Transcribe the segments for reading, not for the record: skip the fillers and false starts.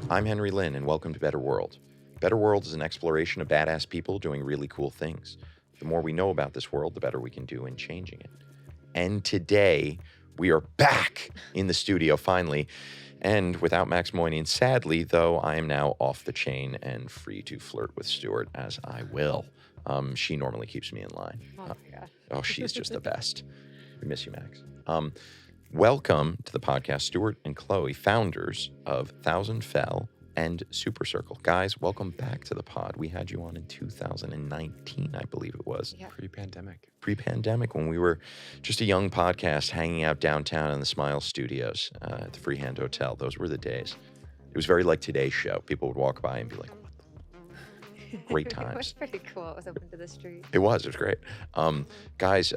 I'm Henry Lin, and welcome to Better World. Better World is an exploration of badass people doing really cool things. The more we know about this world, the better we can do in changing it. And today, we are back in the studio finally, and without Max Moynihan, sadly, though I am now off the chain and free to flirt with Stuart as I will. She normally keeps me in line. Oh my God. Oh, she's just the best. We miss you, Max. Welcome to the podcast, Stuart and Chloe, founders of Thousand Fell and Super Circle. Guys, welcome back to the pod. We had you on in 2019, I believe it was. Yeah. Pre-pandemic, when we were just a young podcast hanging out downtown in the Smile Studios at the Freehand Hotel. Those were the days. It was very like today's show. People would walk by and be like, what the? Great times. It was pretty cool. It was open to the street. It was great. Guys,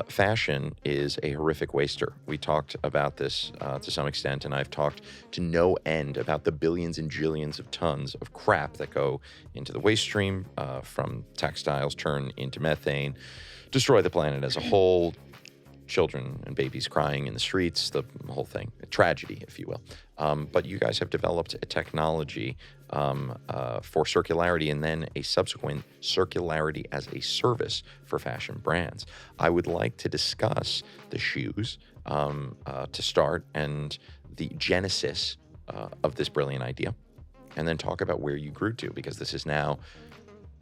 fashion is a horrific waster. We talked about this to some extent, and I've talked to no end about the billions and jillions of tons of crap that go into the waste stream from textiles, turn into methane, destroy the planet as a whole, children and babies crying in the streets, the whole thing, a tragedy, if you will. But you guys have developed a technology for circularity and then a subsequent circularity as a service for fashion brands. I would like to discuss the shoes to start and the genesis of this brilliant idea, and then talk about where you grew to, because this is now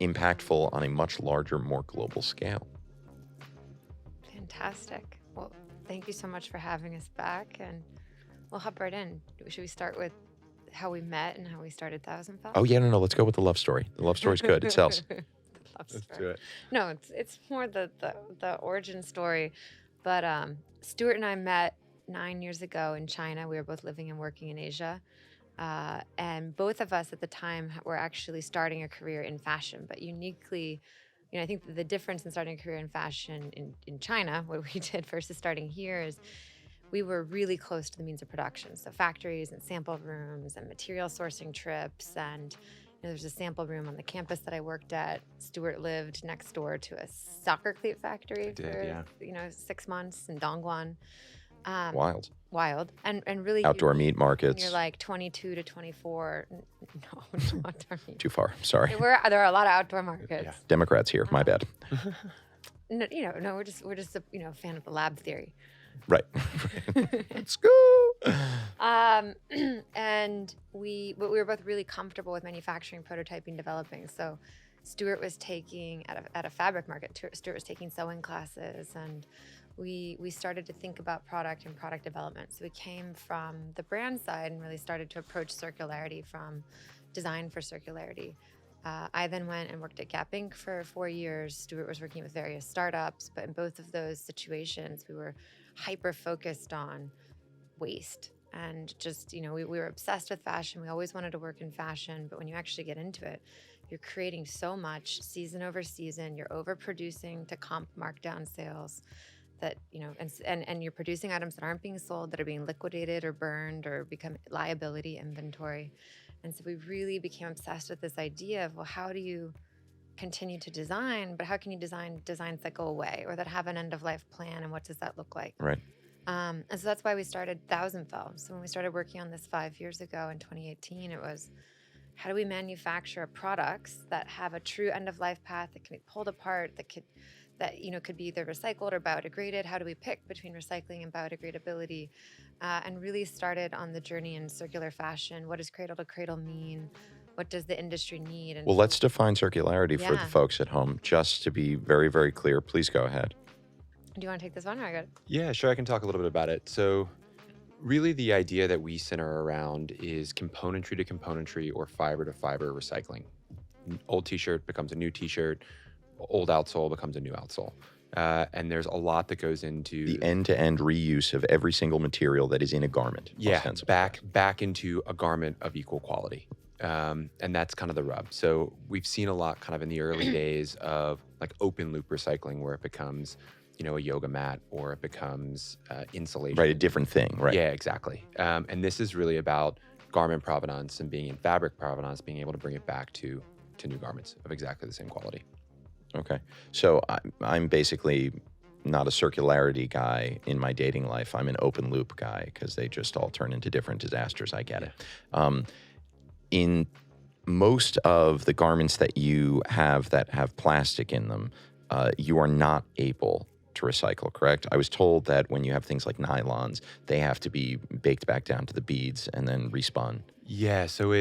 impactful on a much larger, more global scale. Fantastic. Well, thank you so much for having us back, and we'll hop right in. Should we start with how we met and how we started Thousand Fell? Oh, yeah, no, let's go with the love story. The love story's good. It sells. The love Let's story. do it. No, it's more the origin story. But Stuart and I met 9 years ago in China. We were both living and working in Asia. And both of us at the time were actually starting a career in fashion, but uniquely, I think the difference in starting a career in fashion in China, what we did versus starting here, is we were really close to the means of production. So factories and sample rooms and material sourcing trips. And there's a sample room on the campus that I worked at. Stuart lived next door to a soccer cleat factory for 6 months in Dongguan. Wild. And really Outdoor meat markets. You're like 22 to 24. No, not outdoor meat. Too far. Sorry. There are a lot of outdoor markets. Yeah. Democrats here. My bad. No, we're just a fan of the lab theory. Right. Let's go. And we were both really comfortable with manufacturing, prototyping, developing. So Stuart was taking at a fabric market. Stuart was taking sewing classes, and we started to think about product and product development. So we came from the brand side and really started to approach circularity from design for circularity. I then went and worked at Gap Inc. for 4 years. Stuart was working with various startups, but in both of those situations, we were hyper-focused on waste. And just, we were obsessed with fashion. We always wanted to work in fashion, but when you actually get into it, you're creating so much season over season. You're overproducing to comp markdown sales that, and you're producing items that aren't being sold, that are being liquidated or burned or become liability inventory. And so we really became obsessed with this idea of, well, how do you continue to design, but how can you design designs that go away or that have an end-of-life plan, and what does that look like? Right. And so that's why we started Thousand Fell. So when we started working on this 5 years ago in 2018, it was, how do we manufacture products that have a true end-of-life path, that can be pulled apart, that could be either recycled or biodegraded? How do we pick between recycling and biodegradability? And really started on the journey in circular fashion. What does cradle to cradle mean? What does the industry need? And Well, let's define circularity for the folks at home, just to be very, very clear. Please go ahead. Do you want to take this one, or I got it? Yeah, sure. I can talk a little bit about it. So really the idea that we center around is componentry to componentry or fiber to fiber recycling. An old t-shirt becomes a new t-shirt. Old outsole becomes a new outsole. And there's a lot that goes into The end-to-end reuse of every single material that is in a garment. Yeah, ostensibly. back into a garment of equal quality. And that's kind of the rub. So we've seen a lot kind of in the early days of like open loop recycling, where it becomes, a yoga mat, or it becomes insulation. Right, a different thing, right? Yeah, exactly. And this is really about garment provenance and being in fabric provenance, being able to bring it back to new garments of exactly the same quality. Okay. So I'm basically not a circularity guy in my dating life. I'm an open loop guy because they just all turn into different disasters. I get it. In most of the garments that you have that have plastic in them, you are not able to recycle, correct? I was told that when you have things like nylons, they have to be baked back down to the beads and then respun. Yeah, so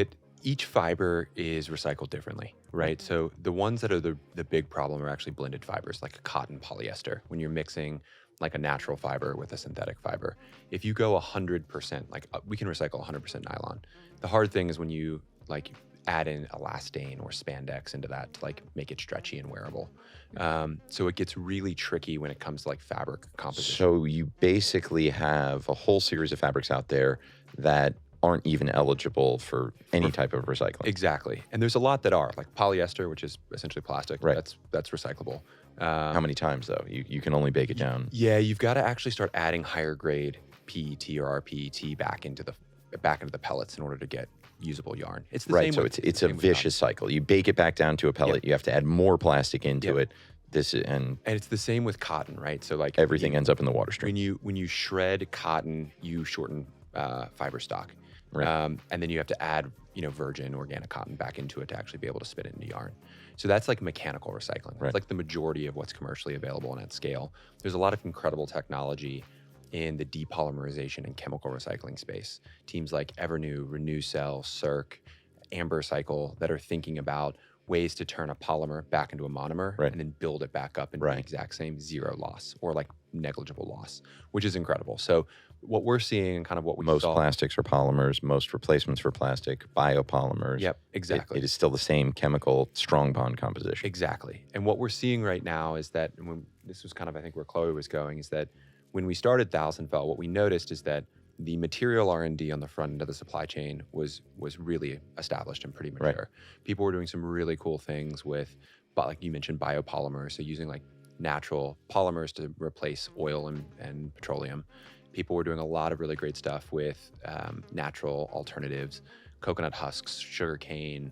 each fiber is recycled differently, right? So the ones that are the big problem are actually blended fibers, like cotton polyester, when you're mixing like a natural fiber with a synthetic fiber. If you go 100%, we can recycle 100% nylon. The hard thing is when you like add in elastane or spandex into that to like make it stretchy and wearable. So it gets really tricky when it comes to like fabric composition. So you basically have a whole series of fabrics out there that aren't even eligible for any type of recycling. Exactly. And there's a lot that are, like polyester, which is essentially plastic. Right. That's recyclable. How many times though? You can only bake it down. Yeah, you've got to actually start adding higher grade PET or rPET back into the pellets in order to get usable yarn. It's the Right. same So with- it's a same with vicious cycle. You bake it back down to a pellet. You have to add more plastic into Yep. it. And And it's the same with cotton, right? So like everything ends up in the water stream. when you shred cotton, you shorten fiber stock. Right. And then you have to add, virgin organic cotton back into it to actually be able to spin it into yarn. So that's like mechanical recycling. That's Right. like the majority of what's commercially available and at scale. There's a lot of incredible technology in the depolymerization and chemical recycling space. Teams like Evernew, Renewcell, Circ, Amber Cycle that are thinking about ways to turn a polymer back into a monomer Right. and then build it back up into the exact same zero loss or like negligible loss, which is incredible. So what we're seeing and kind of what we Most saw. plastics are polymers, most replacements for plastic, biopolymers. Yep, exactly. It is still the same chemical strong bond composition. Exactly. And what we're seeing right now is that this was kind of, I think, where Chloe was going, is that when we started Thousandfell, what we noticed is that the material R&D on the front end of the supply chain was really established and pretty mature. People were doing some really cool things with, like you mentioned, biopolymers, so using like natural polymers to replace oil and petroleum. People were doing a lot of really great stuff with natural alternatives, coconut husks, sugar cane,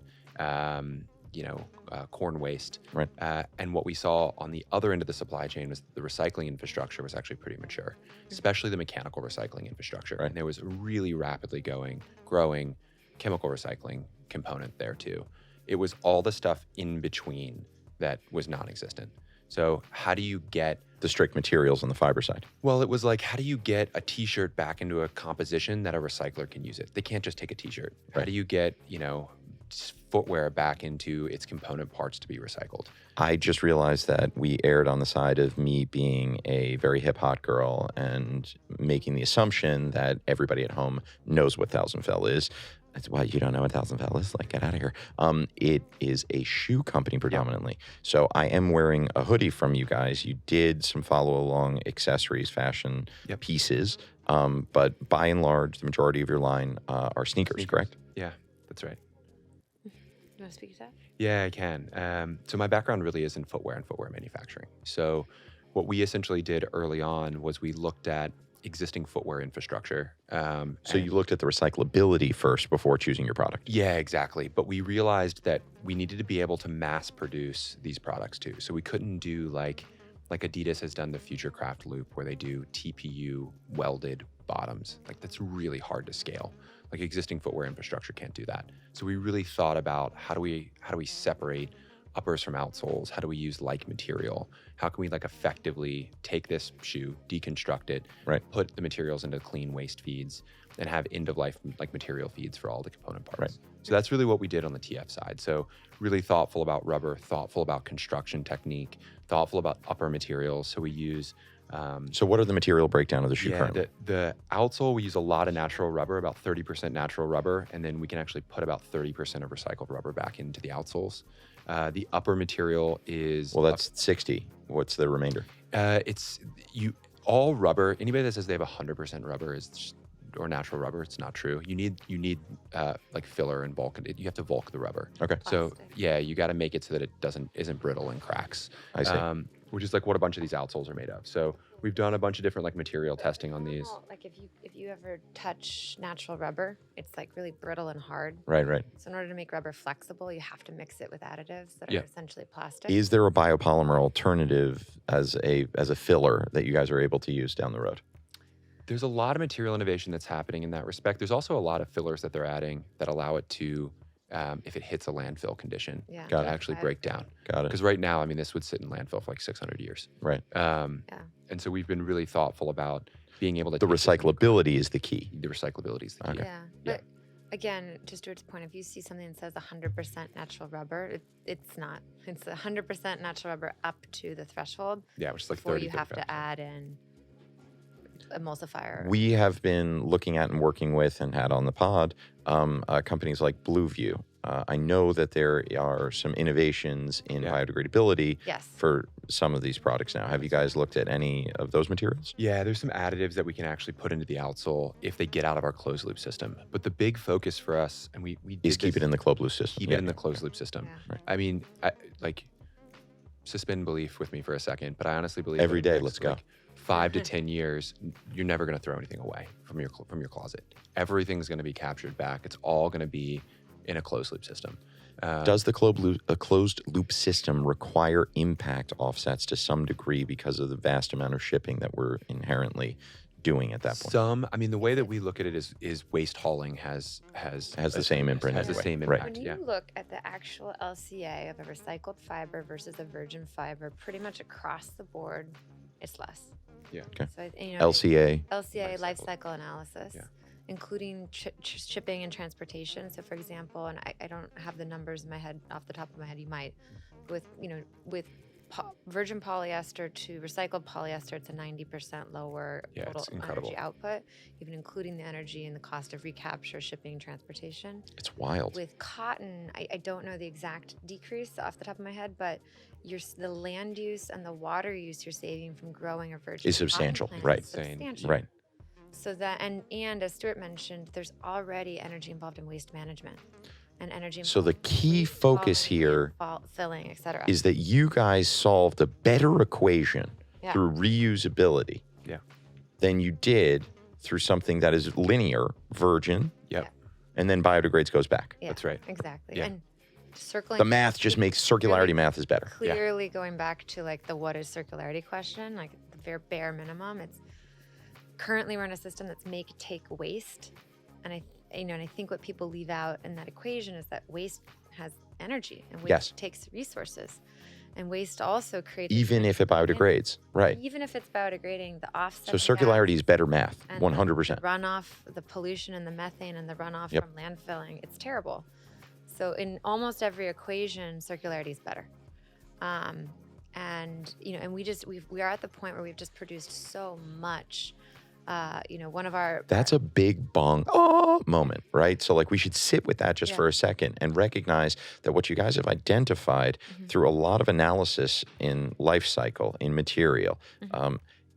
corn waste. Right. And what we saw on the other end of the supply chain was the recycling infrastructure was actually pretty mature, especially the mechanical recycling infrastructure. Right. And there was a really rapidly growing chemical recycling component there too. It was all the stuff in between that was non-existent. So how do you get The strict materials on the fiber side. Well, it was like, how do you get a t-shirt back into a composition that a recycler can use it? They can't just take a t-shirt. How do you get, footwear back into its component parts to be recycled? I just realized that we erred on the side of me being a very hip hot girl and making the assumption that everybody at home knows what Thousandfell is. That's why you don't know what Thousandfell is. Like, get out of here. It is a shoe company predominantly. So I am wearing a hoodie from you guys. You did some follow along accessories, fashion pieces. But by and large, the majority of your line are sneakers, correct? Yeah, that's right. You want to speak to that? Yeah, I can. So my background really is in footwear and footwear manufacturing. So what we essentially did early on was we looked at existing footwear infrastructure. So you looked at the recyclability first before choosing your product. Yeah, exactly. But we realized that we needed to be able to mass produce these products too. So we couldn't do like Adidas has done the Futurecraft loop where they do TPU welded bottoms. Like that's really hard to scale. Like existing footwear infrastructure can't do that. So we really thought about how do we separate uppers from outsoles? How do we use like material? How can we like effectively take this shoe, deconstruct it, put the materials into clean waste feeds, and have end of life like material feeds for all the component parts? Right. So that's really what we did on the TF side. So really thoughtful about rubber, thoughtful about construction technique, thoughtful about upper materials. So we use So what are the material breakdown of the shoe currently? the outsole, we use a lot of natural rubber, about 30% natural rubber, and then we can actually put about 30% of recycled rubber back into the outsoles. The upper material is... Well, that's 60. What's the remainder? All rubber, anybody that says they have 100% rubber is just, or natural rubber, it's not true. You need like filler and bulk. You have to bulk the rubber. Okay. So Plastic. yeah, you got to make it so that it isn't brittle and cracks. I see. Which is like what a bunch of these outsoles are made of. So we've done a bunch of different like material testing on these. Like if you ever touch natural rubber, it's like really brittle and hard. Right. So in order to make rubber flexible, you have to mix it with additives that Yeah. are essentially plastic. Is there a biopolymer alternative as a filler that you guys are able to use down the road? There's a lot of material innovation that's happening in that respect. There's also a lot of fillers that they're adding that allow it to, if it hits a landfill condition, Yeah. Got to it. actually break down. Got it. Because right now, I mean, this would sit in landfill for like 600 years. Right. Yeah. And so we've been really thoughtful about being able to The take this and- recyclability is the key. The recyclability is the key. Okay. Yeah. But again, to Stuart's point, if you see something that says 100% natural rubber, it's not. It's 100% natural rubber up to the threshold Yeah, which is like before 30. you have to 35%. add in emulsifier. We have been looking at and working with and had on the pod companies like Blueview. I know that there are some innovations in Yeah. biodegradability Yes. for some of these products now. Have you guys looked at any of those materials? Yeah, there's some additives that we can actually put into the outsole if they get out of our closed loop system. But the big focus for us, and we did Is keep this- it in the closed loop system. keep Yeah. it in the closed loop system. Yeah. Right. I mean, like suspend belief with me for a second, but I honestly believe Every that in day, the let's next, go. like, 5 to 10 years, you're never going to throw anything away from your closet. Everything's going to be captured back. It's all going to be in a closed loop system. Does the closed loop system require impact offsets to some degree because of the vast amount of shipping that we're inherently doing at that point? I mean, the way that we look at it is waste hauling has the same imprint Has the anyway. same Right. impact. When Yeah. you look at the actual LCA of a recycled fiber versus a virgin fiber, pretty much across the board, it's less. Yeah. Okay. So LCA. LCA life Life cycle analysis, Yeah. including shipping and transportation. So, for example, and I don't have the numbers in my head off the top of my head. You might, with virgin polyester to recycled polyester, it's a 90% lower Yeah, total it's incredible. energy output, even including the energy and the cost of recapture, shipping, and transportation. It's wild. With cotton, I don't know the exact decrease off the top of my head, but the land use and the water use you're saving from growing a virgin Is cotton substantial, plant right. is substantial. Right. So that and as Stuart mentioned, there's already energy involved in waste management and energy. So the involved in key waste focus hauling, here filling, etc. is that you guys solved a better equation Yeah. through reusability Yeah. than you did through something that is linear, virgin, Yep. and then biodegrades goes back. Yeah, That's right. exactly. Yeah. And circling The math just makes circularity Really math is better. clearly going back to like the what is circularity question, like the very bare minimum. It's currently we're in a system that's make take waste, and I think what people leave out in that equation is that waste has energy and waste Yes. takes resources, and waste also creates Even if it biodegrades. Right. Even if it's biodegrading, the offset. So circularity is better math, and 100%. The runoff, the pollution and the methane and the runoff Yep. from landfilling, it's terrible. So in almost every equation, circularity is better. And we are at the point where we've just produced so much. One of our That's a big bong moment, right? So like we should sit with that just Yeah. for a second and recognize that what you guys have identified through a lot of analysis in life cycle, in material,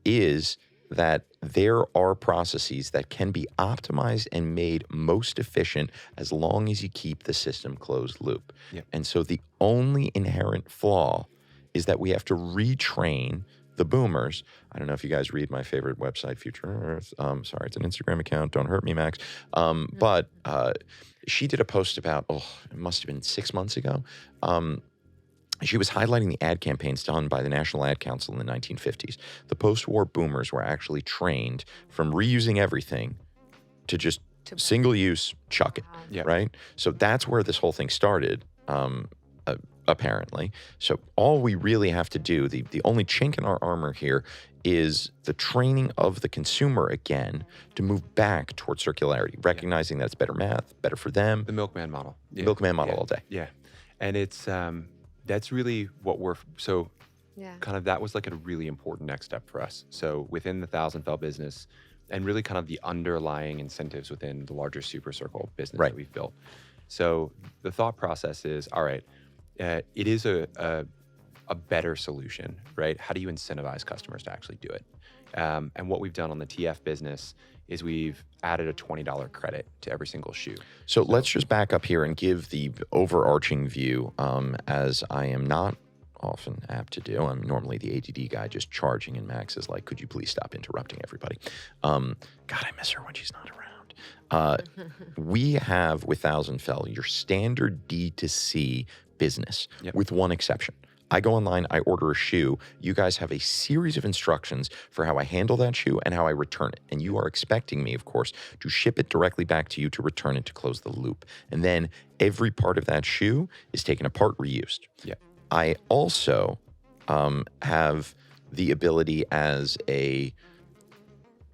is that there are processes that can be optimized and made most efficient as long as you keep the system closed loop. Yep. And so the only inherent flaw is that we have to retrain the boomers. I don't know if you guys read my favorite website, Future Earth. Sorry, it's an Instagram account. Don't hurt me, Max. But she did a post about, it must have been 6 months ago. She was highlighting the ad campaigns done by the National Ad Council in the 1950s. The post-war boomers were actually trained from reusing everything to just single use, chuck it, Yeah. right? So that's where this whole thing started, apparently. So all we really have to do, the only chink in our armor here is the training of the consumer again to move back towards circularity, recognizing that it's better math, better for them. The milkman model. Yeah. Milkman model Yeah. all day. Yeah. And it's that's really what Yeah. kind of that was like a really important next step for us. So within the Thousand Fell business and really kind of the underlying incentives within the larger Super Circle business Right. that we've built. So the thought process is, all right, it is a better solution, right? How do you incentivize customers to actually do it? And what we've done on the TF business is we've added a $20 credit to every single shoe. So let's just back up here and give the overarching view, as I am not often apt to do. I'm normally the ADD guy just charging, and Max is like, could you please stop interrupting everybody? God, I miss her when she's not around. We have with Thousand Fell your standard D2C business Yep. with one exception. I go online, I order a shoe. You guys have a series of instructions for how I handle that shoe and how I return it. And you are expecting me, of course, to ship it directly back to you to return it to close the loop. And then every part of that shoe is taken apart, reused. Yeah. I also have the ability as a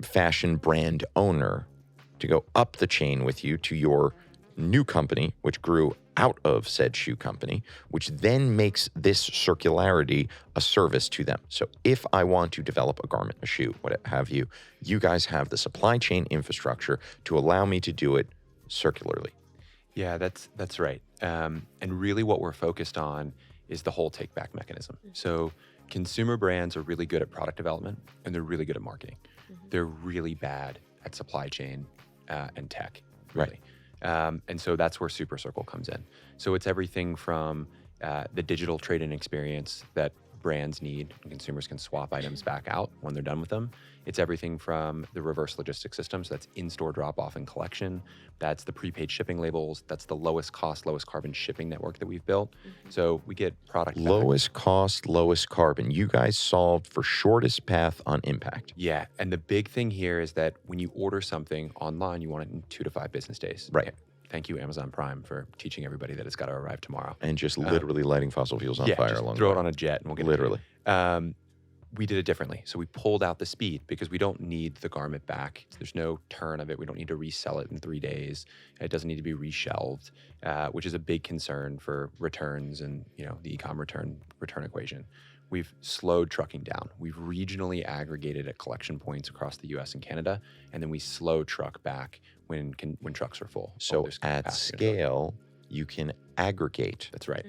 fashion brand owner to go up the chain with you to your new company, which grew out of said shoe company, which then makes this circularity a service to them. So if I want to develop a garment, a shoe, what have you, you guys have the supply chain infrastructure to allow me to do it circularly. Yeah, that's right. And really what we're focused on is the whole take back mechanism. So consumer brands are really good at product development and they're really good at marketing. They're really bad at supply chain and tech, really. And so that's where Super Circle comes in. So it's everything from the digital trade-in experience that brands need and consumers can swap items back out when they're done with them. It's everything from the reverse logistics system. So that's in-store drop-off and collection. That's the prepaid shipping labels. That's the lowest cost, lowest carbon shipping network that we've built. So we get product back. Lowest cost, lowest carbon. You guys solved for shortest path on impact. Yeah. And the big thing here is that when you order something online, you want it in 2 to 5 business days. Right. Thank you, Amazon Prime, for teaching everybody that it's got to arrive tomorrow. And just literally lighting fossil fuels on fire just along throw the it way. on a jet and we'll get Literally. it. We did it differently. So we pulled out the speed because we don't need the garment back. There's no turn of it. We don't need to resell it in 3 days. It doesn't need to be reshelved, which is a big concern for returns and the e-com return equation. We've slowed trucking down. We've regionally aggregated at collection points across the U.S. and Canada, and then we slow truck back when trucks are full. So There's at capacity to do it. scale, you can aggregate. That's right.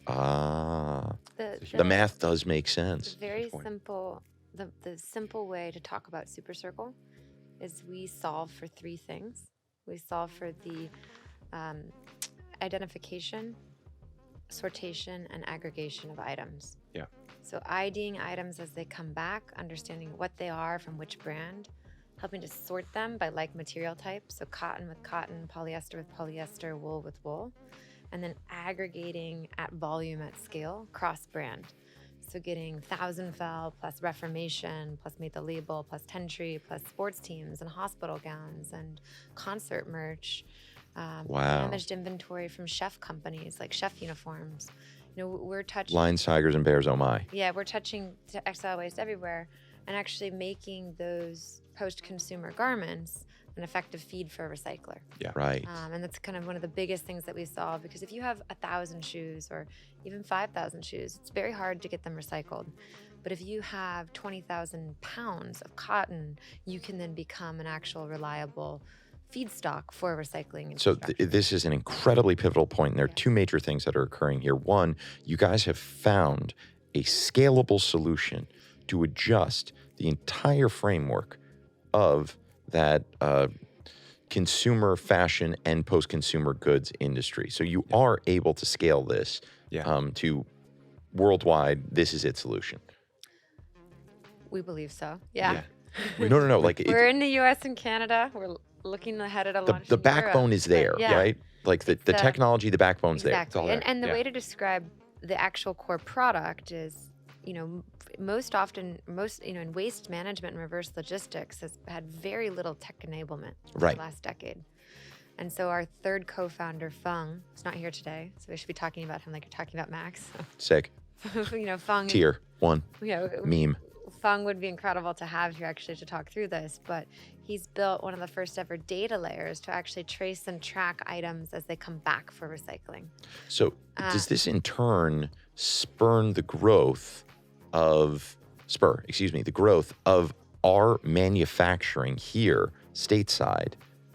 The math does make sense. Very point. simple. The simple way to talk about Super Circle is we solve for 3 things. We solve for the identification, sortation, and aggregation of items. Yeah. So IDing items as they come back, understanding what they are from which brand, helping to sort them by like material type. So cotton with cotton, polyester with polyester, wool with wool. And then aggregating at volume at scale, cross-brand. So getting Thousand Fell plus Reformation plus Made the Label plus Tentree plus sports teams and hospital gowns and concert merch. Wow. Damaged inventory from chef companies like chef uniforms. We're touching. Lions, tigers, and bears, oh my. Yeah, we're touching textile waste everywhere and actually making those post-consumer garments an effective feed for a recycler. Yeah. Right. And that's kind of one of the biggest things that we solve, because if you have 1,000 shoes or even 5,000 shoes, it's very hard to get them recycled. But if you have 20,000 pounds of cotton, you can then become an actual reliable feedstock for recycling. So infrastructure. this is an incredibly pivotal point. And there are 2 major things that are occurring here. One, you guys have found a scalable solution to adjust the entire framework of that consumer fashion and post-consumer goods industry. So you are able to scale this to worldwide. This is its solution. We believe so. Yeah. No. Like We're in the U.S. and Canada. We're looking ahead at a launch. the in backbone Europe. is there, Yeah. right? Like the technology, the backbone's there. Exactly. all there. And the Yeah. way to describe the actual core product is, most often, in waste management and reverse logistics has had very little tech enablement in Right. the last decade. And so our third co-founder, Fung, is not here today, so we should be talking about him like you're talking about Max. Sick. Fung. Tier 1 meme. Fung would be incredible to have here actually to talk through this, but he's built one of the first ever data layers to actually trace and track items as they come back for recycling. So does this in turn spur the growth of our manufacturing here stateside,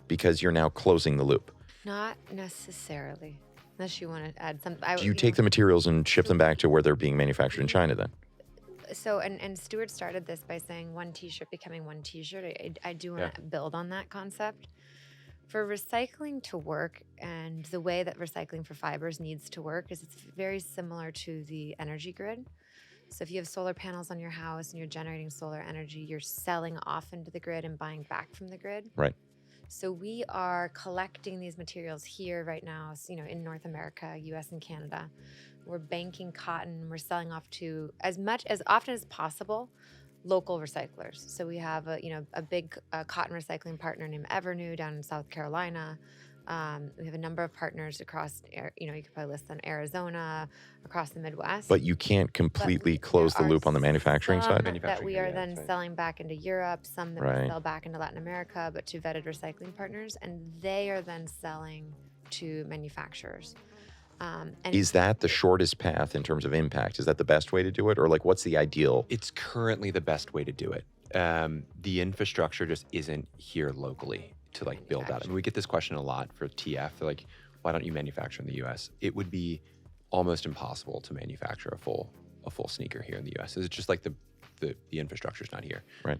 because you're now closing the loop? Not necessarily, unless you want to add some. Do you take the materials and ship them back to where they're being manufactured in China then? So, and Stuart started this by saying one T-shirt becoming one T-shirt. I do want to build on that concept. For recycling to work, and the way that recycling for fibers needs to work is it's very similar to the energy grid. So if you have solar panels on your house and you're generating solar energy, you're selling off into the grid and buying back from the grid. Right. So we are collecting these materials here right now, in North America, US and Canada. We're banking cotton, we're selling off to as often as possible local recyclers. So we have a big cotton recycling partner named Evernew down in South Carolina. We have a number of partners across, you could probably list them, Arizona, across the Midwest. But you can't completely close the there loop are on the manufacturing some side? that we are yeah, then that's right. selling back into Europe, some that Right. we sell back into Latin America, but to vetted recycling partners, and they are then selling to manufacturers. And Is that the shortest path in terms of impact? Is that the best way to do it? Or like, what's the ideal? It's currently the best way to do it. The infrastructure just isn't here locally to like build out. I mean, we get this question a lot for TF. They're like, why don't you manufacture in the US? It would be almost impossible to manufacture a full sneaker here in the US. It's just like the infrastructure is not here. Right.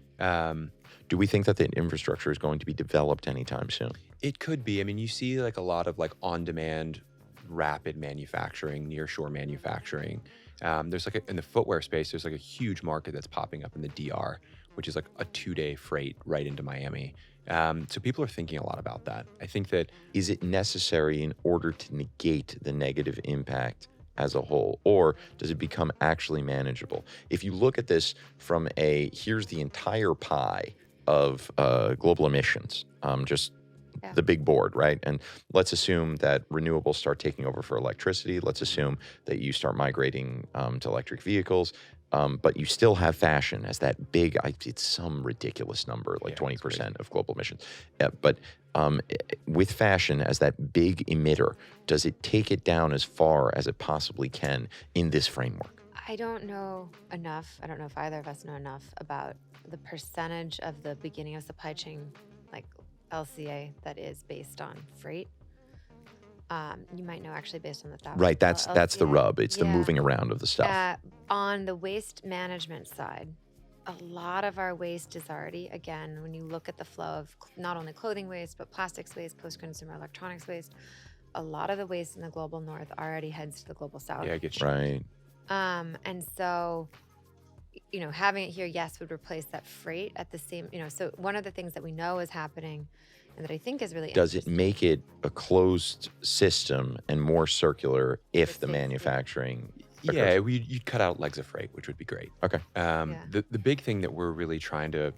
Do we think that the infrastructure is going to be developed anytime soon? It could be. I mean, you see like a lot of like on-demand, rapid manufacturing, nearshore manufacturing. There's like in the footwear space, there's like a huge market that's popping up in the DR, which is like a 2-day freight right into Miami. So people are thinking a lot about that. I think that Is it necessary in order to negate the negative impact as a whole, or does it become actually manageable? If you look at this from here's the entire pie of global emissions, just Yeah. the big board, right? And let's assume that renewables start taking over for electricity. Let's assume that you start migrating to electric vehicles. But you still have fashion as that big, it's some ridiculous number, like Yeah, it's 20% of global emissions. But with fashion as that big emitter, does it take it down as far as it possibly can in this framework? I don't know enough. I don't know if either of us know enough about the percentage of the beginning of supply chain, like LCA, that is based on freight. You might know actually based on the thousand. Right, that's the LCA. rub. It's the Yeah. moving around of the stuff. On the waste management side, a lot of our waste is already, again, when you look at the flow of not only clothing waste, but plastics waste, post-consumer electronics waste, a lot of the waste in the global north already heads to the global south. yeah, it gets Right. And so, having it here, yes, would replace that freight at the same, so one of the things that we know is happening and that I think is really Does it interesting- make it a closed system and more circular if the safety. manufacturing Yeah, occurs? you'd cut out legs of freight, which would be great. Okay. Yeah. The big thing that we're really trying to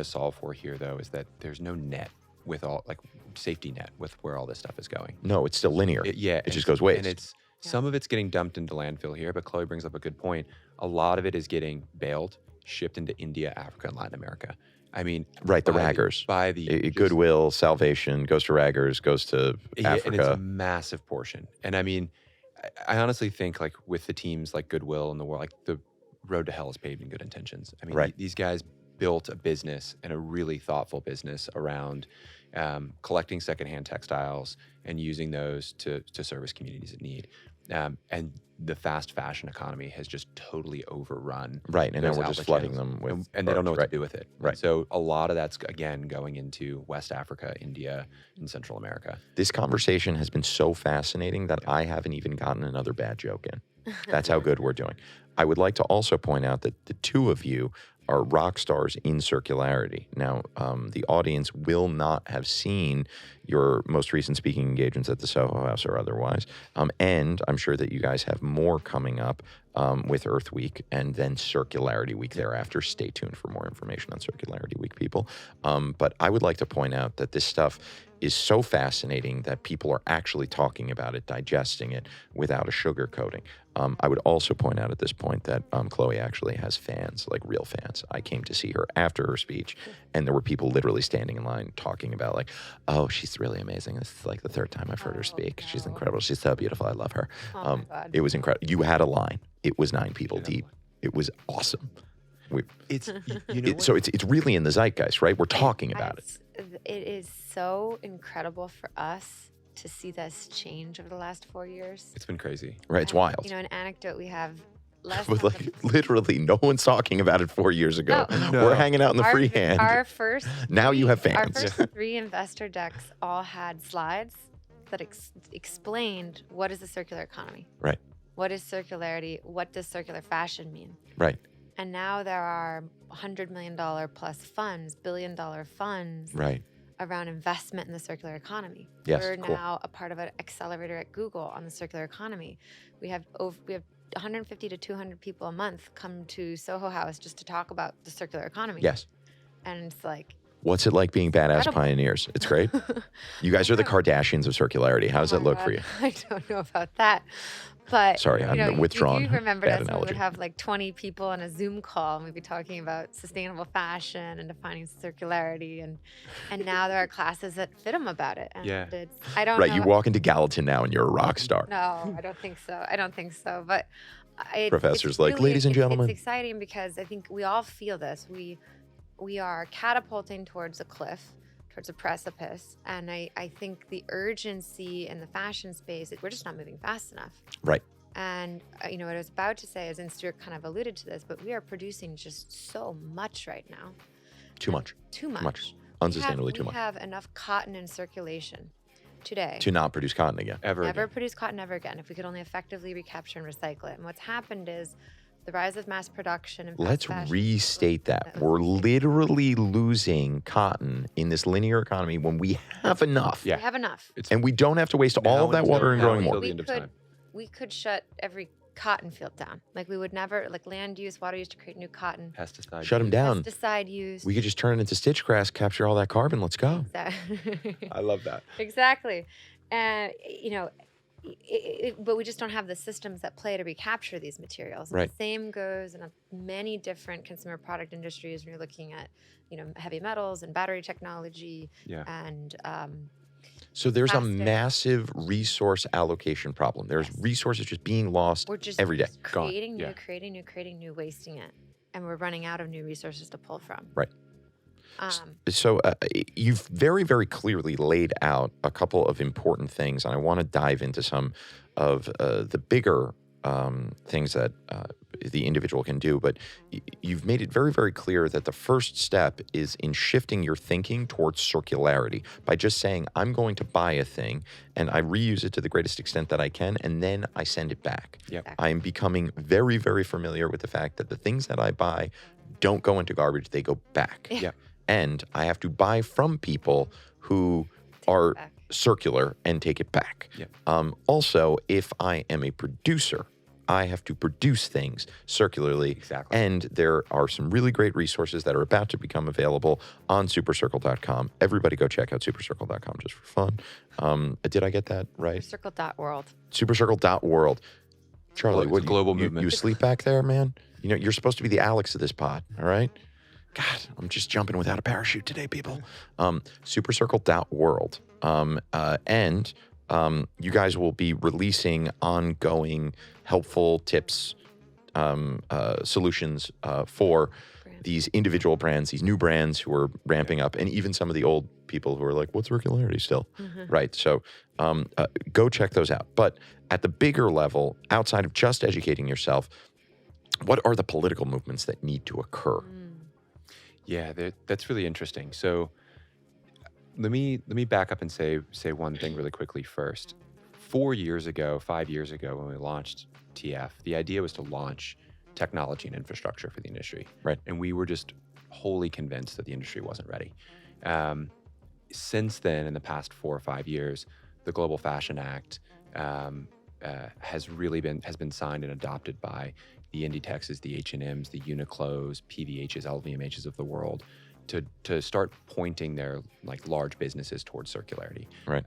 solve for here, though, is that there's no net with all like safety net with where all this stuff is going. No, it's still linear. It just goes waste. and it's Yeah. some of it's getting dumped into landfill here. But Chloe brings up a good point. A lot of it is getting baled, shipped into India, Africa, and Latin America. I mean, Right, the by raggers. by the just- Goodwill, Salvation goes to Raggers, goes to Yeah, and it's a Africa. massive portion. And I mean, I honestly think like with the teams like Goodwill and the world, like the road to hell is paved in good intentions. I mean, Right. these guys built a business and a really thoughtful business around collecting secondhand textiles and using those to service communities in need. And the fast fashion economy has just totally overrun. Right, and now those we're just outlet flooding channels. them with and they don't know what right. to do with it. And Right. so a lot of that's again going into West Africa, India, and Central America. This conversation has been so fascinating that I haven't even gotten another bad joke in. That's how good we're doing. I would like to also point out that the two of you are rock stars in circularity. Now, the audience will not have seen your most recent speaking engagements at the Soho House or otherwise. And I'm sure that you guys have more coming up with Earth Week and then Circularity Week thereafter. Stay tuned for more information on Circularity Week, people. But I would like to point out that this stuff is so fascinating that people are actually talking about it, digesting it without a sugar coating. I would also point out at this point that Chloe actually has fans, like real fans. I came to see her after her speech, and there were people literally standing in line talking about like, oh, she's really amazing. This is like the third time I've heard her Oh, speak. She's no. incredible. She's so beautiful. I love her. Oh my God. It was incredible. You had a line. It was 9 people Did have a deep. It was awesome. It's you know what? So it's really in the zeitgeist, right? We're talking about it. It is so incredible for us to see this change over the last 4 years. It's been crazy. Right, it's And, wild. An anecdote we have less But on like literally, no one's talking about it 4 years ago. No. No. We're hanging out in the our, freehand. Our first Now you have Our fans. first 3 investor decks all had slides that explained what is the circular economy. Right. What is circularity? What does circular fashion mean? Right. And now there are $100 million plus funds, billion-dollar funds Right. around investment in the circular economy. Yes, We're cool. now a part of an accelerator at Google on the circular economy. We have 150 to 200 people a month come to Soho House just to talk about the circular economy. Yes. And it's like, What's it like being badass Incredible. pioneers? It's great. You guys are the Kardashians of circularity. How does oh that my look for God, you? I don't know about that. But Sorry, you I'm know, withdrawn. You remembered Bad us when we would analogy. have like 20 people on a Zoom call and we'd be talking about sustainable fashion and defining circularity, and now there are classes that fit them about it. And Yeah. it's, I don't Right. know. You walk into Gallatin now and you're a rock star. No, I don't think so. I don't think so. But it's Professor's like, "Ladies and gentlemen." it's exciting because I think we all feel this. We are catapulting towards a cliff, towards a precipice, and I think the urgency in the fashion space, we're just not moving fast enough. Right. And you know what I was about to say is, and Stuart kind of alluded to this, but we are producing just so much right now. Too much. Too much. much. Unsustainably too much. We have enough cotton in circulation today To not produce cotton again. Ever never again. produce cotton ever again if we could only effectively recapture and recycle it. And what's happened is the rise of mass production and fast Let's fashion. restate that. We're literally losing cotton in this linear economy when we have enough. Yeah. We have enough. It's And we don't have to waste all now of that until- water in now growing until more. the end of time. We could shut every cotton field down. Like we would never, like land use, water use to create new cotton. Pesticide. Shut them down. Pesticide use. We could just turn it into stitch grass, capture all that carbon. Let's go. I love that. Exactly. And, you know, but we just don't have the systems at play to recapture these materials. And Right. The same goes in many different consumer product industries when you're looking at, you know, heavy metals and battery technology Yeah. and So there's a Plastic. massive resource allocation problem. There's Yes. resources just being lost we're just every day. Gone. creating new, Yeah. creating new, wasting it. And we're running out of new resources to pull from. Right. Um, So you've very, very clearly laid out a couple of important things, and I want to dive into some of the bigger things that the individual can do. But you've made it very, very clear that the first step is in shifting your thinking towards circularity by just saying, I'm going to buy a thing and I reuse it to the greatest extent that I can, and then I send it back. Yep. I am becoming very, very familiar with the fact that the things that I buy don't go into garbage, they go back. Yeah. Yep. And I have to buy from people who are back. circular and take it back. Yep. Also, if I am a producer, I have to produce things circularly. Exactly. And there are some really great resources that are about to become available on supercircle.com. Everybody go check out supercircle.com just for fun. Did I get that right? Circle.world. Supercircle.world. Charlie, It's what a global you movement. sleep back there, man? You know, you're supposed to be the Alex of this pod, all right? God, I'm just jumping without a parachute today, people. Supercircle.world. And you guys will be releasing ongoing helpful tips, solutions for Brand. these individual brands, these new brands who are ramping up, and even some of the old people who are like, what's circularity still? Right. So go check those out. But at the bigger level, outside of just educating yourself, what are the political movements that need to occur? Yeah, that's really interesting. So let me back up and say one thing really quickly first. 5 years ago, when we launched TF, the idea was to launch technology and infrastructure for the industry. Right. And we were just wholly convinced that the industry wasn't ready. Since then, in the past 4 or 5 years, the Global Fashion Act has been signed and adopted by the Inditexes, the H&Ms, the Uniqlos, PVHs, LVMHs of the world, to start pointing their like large businesses towards circularity. Right.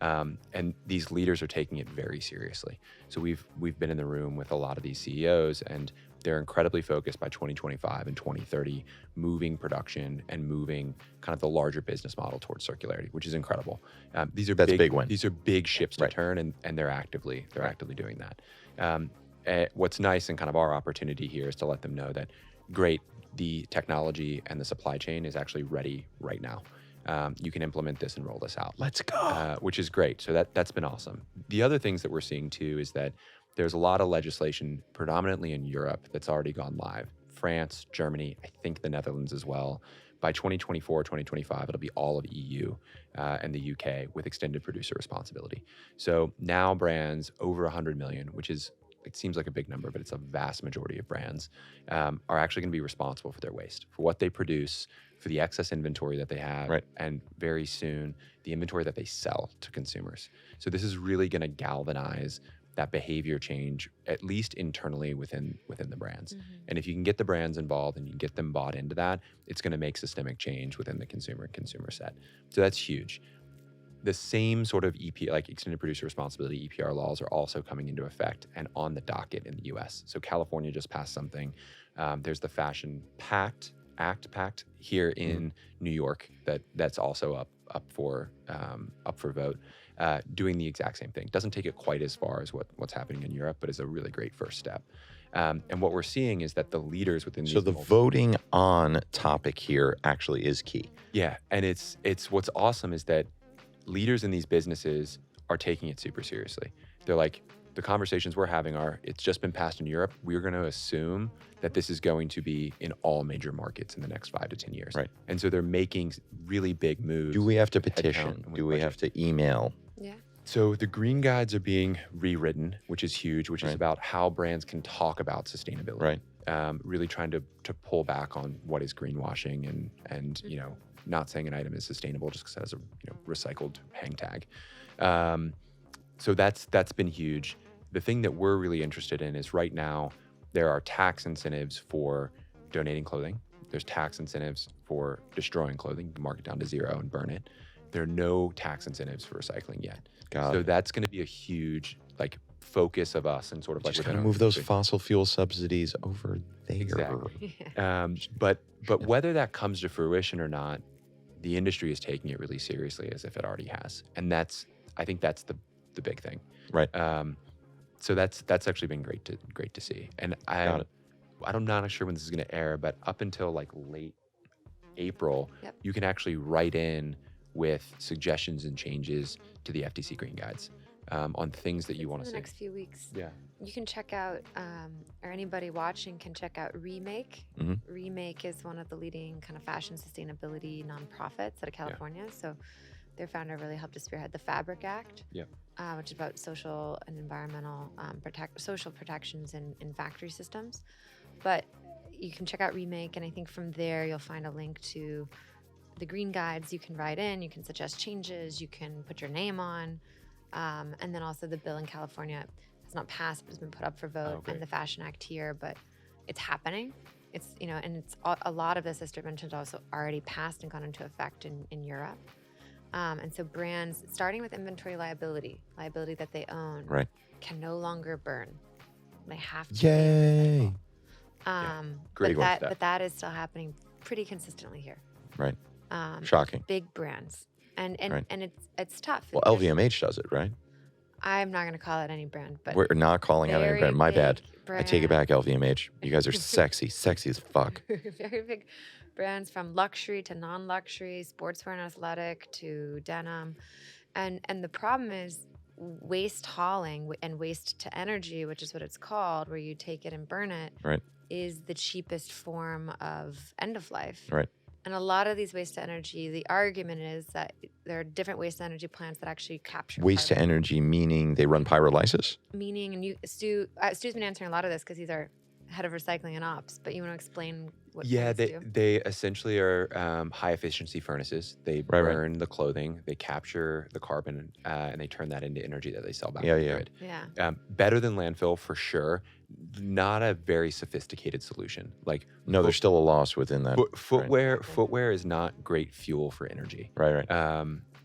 And these leaders are taking it very seriously. So we've been in the room with a lot of these CEOs, and they're incredibly focused by 2025 and 2030, moving production and moving kind of the larger business model towards circularity, which is incredible. These are That's a big win. These are big ships to Right. turn, and they're actively doing that. What's nice and kind of our opportunity here is to let them know that, great, the technology and the supply chain is actually ready right now. You can implement this and roll this out. Let's go. Which is great. So that's been awesome. The other things that we're seeing too is that there's a lot of legislation, predominantly in Europe, that's already gone live. France, Germany, I think the Netherlands as well. By 2024, 2025, it'll be all of EU and the UK with extended producer responsibility. So now brands over 100 million, which is, it seems like a big number, but it's a vast majority of brands, are actually going to be responsible for their waste, for what they produce, for the excess inventory that they have, Right. and very soon, the inventory that they sell to consumers. So this is really going to galvanize that behavior change, at least internally within the brands. And if you can get the brands involved and you can get them bought into that, it's going to make systemic change within the consumer set. So that's huge. The same sort of EP, like extended producer responsibility EPR laws, are also coming into effect and on the docket in the U.S. So California just passed something. There's the Fashion Pact here in New York that's also up for vote. Doing the exact same thing. Doesn't take it quite as far as what's happening in Europe, but is a really great first step. And what we're seeing is that the leaders within these So the voting on topic here actually is key. Yeah, and it's what's awesome is that leaders in these businesses are taking it super seriously. They're like, the conversations we're having are, it's just been passed in Europe. We're going to assume that this is going to be in all major markets in the next 5 to 10 years. Right. And so they're making really big moves. Do we have to with headcount petition? and with Do we budget. have to email? Yeah. So the green guides are being rewritten, which is huge, which is Right. about how brands can talk about sustainability. Right. Really trying to pull back on what is greenwashing and you know, not saying an item is sustainable just because it has a recycled hang tag. So that's been huge. The thing that we're really interested in is right now there are tax incentives for donating clothing. There's tax incentives for destroying clothing. You can mark it down to 0 and burn it. There are no tax incentives for recycling yet. God. So that's going to be a huge focus of us and sort of Just within gotta our move those industry. fossil fuel subsidies over there. Exactly. But whether that comes to fruition or not, the industry is taking it really seriously as if it already has, and I think that's the big thing. Right. So that's actually been great to see, and Got it. I'm not sure when this is going to air, but up until late April, Yep. you can actually write in with suggestions and changes to the FTC Green Guides on things that you want In to the see. next few weeks. Yeah. You can check out, or anybody watching can check out Remake. Mhm. Remake is one of the leading kind of fashion sustainability nonprofits out of California. So their founder really helped to spearhead the Fabric Act, Yep. which is about social and environmental social protections in factory systems. But you can check out Remake, and I think from there you'll find a link to the green guides. You can write in, you can suggest changes, you can put your name on. And then also the bill in California has not passed, but has been put up for vote, Okay. and the Fashion Act here, but it's happening. It's, and it's a lot of this, as Stuart mentioned, also already passed and gone into effect in Europe. And so brands, starting with inventory liability that they own, Right. can no longer burn. They have to. Yay. Great one step. But that is still happening pretty consistently here. Right. Um, Shocking. Big brands, and Right. and it's tough. Well, There's- LVMH does it, right? I'm not going to call it any brand, but We're not calling out any very brand. My bad. big I take it brand. back, LVMH. You guys are sexy as fuck. Very big brands, from luxury to non-luxury, sportswear and athletic to denim, and the problem is waste hauling and waste to energy, which is what it's called, where you take it and burn it, Right. is the cheapest form of end of life. Right. And a lot of these waste to energy, the argument is that there are different waste to energy plants that actually capture Waste to carbon. energy, meaning they run pyrolysis? Meaning, and Stu's been answering a lot of this because he's our head of recycling and ops. But you want to explain what Yeah, plants do? they essentially are high efficiency furnaces. They Right, right. burn the clothing, they capture the carbon, and they turn that into energy that they sell back Yeah, to the yeah. grid. Yeah. Better than landfill for sure. Not a very sophisticated solution. No, there's still a loss within that. footwear is not great fuel for energy. Right.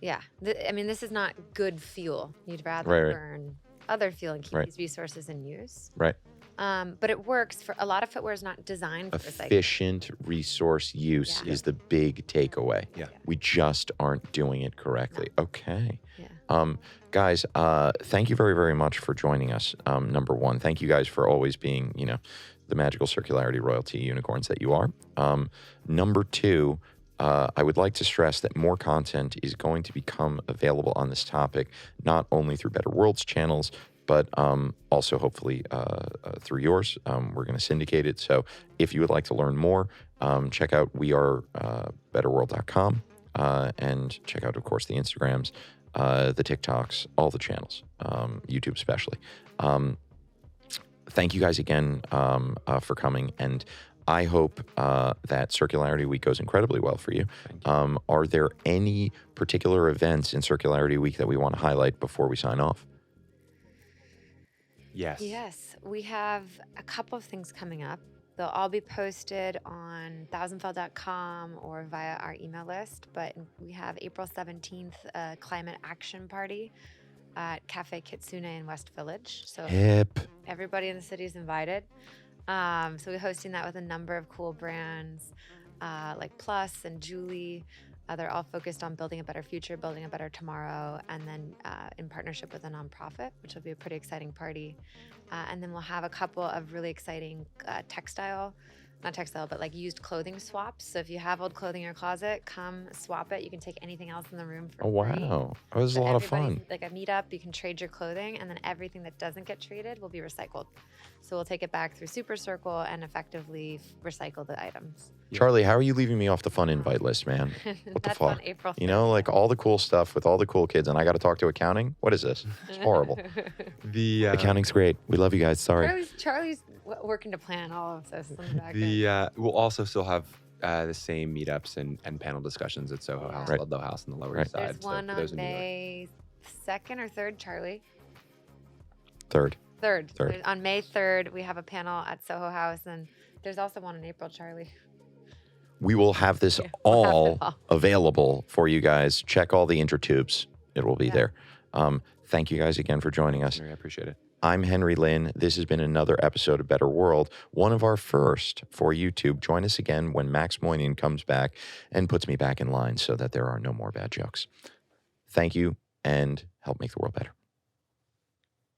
Yeah. I mean, this is not good fuel. You'd rather Right. burn other fuel and keep Right. these resources in use. Right. But it works for a lot of footwear is not designed for recycling. Efficient resource use Yeah. is the big takeaway. Yeah. We just aren't doing it correctly. Okay. Yeah. Guys, thank you very, very much for joining us. Number one, thank you guys for always being, the magical circularity royalty unicorns that you are. Number two, I would like to stress that more content is going to become available on this topic, not only through Better Worlds channels, but also hopefully through yours. We're going to syndicate it. So if you would like to learn more, check out wearebetterworld.com and check out, of course, the Instagrams, the TikToks, all the channels, YouTube especially. Thank you guys again for coming, and I hope that Circularity Week goes incredibly well for you. Are there any particular events in Circularity Week that we want to highlight before we sign off? Yes. Yes, we have a couple of things coming up. They'll all be posted on thousandfell.com or via our email list. But we have April 17th, a climate action party at Cafe Kitsune in West Village. So Hip. everybody in the city is invited. So we're hosting that with a number of cool brands like Plus and Julie. They're all focused on building a better future, building a better tomorrow, and then in partnership with a nonprofit, which will be a pretty exciting party. And then we'll have a couple of really exciting not textile, but like used clothing swaps. So if you have old clothing in your closet, come swap it. You can take anything else in the room for Oh, free. wow. That was a So lot of everybody's fun. like a meetup, you can trade your clothing, and then everything that doesn't get traded will be recycled. So we'll take it back through Super Circle and effectively recycle the items. Charlie, how are you leaving me off the fun invite list, man? What the That's fuck? on April 30th. You know, like all the cool stuff with all the cool kids, and I got to talk to accounting? What is this? It's horrible. The Accounting's great. We love you guys. Sorry. Charlie's working to plan all of this in the background. we'll also still have the same meetups and panel discussions at Soho House, Right. Ludlow House on the Lower Right. East Side. There's one for those on in New York. May 2nd or 3rd, Charlie. Third. 3rd. Third. There's- On May 3rd, we have a panel at Soho House, and there's also one in April, Charlie. We will have this Yeah, we'll have it all all. available for you guys. Check all the intertubes. It will be Yeah. there. Thank you guys again for joining us. I appreciate it. I'm Henry Lin. This has been another episode of Better World, one of our first for YouTube. Join us again when Max Moynihan comes back and puts me back in line so that there are no more bad jokes. Thank you, and help make the world better.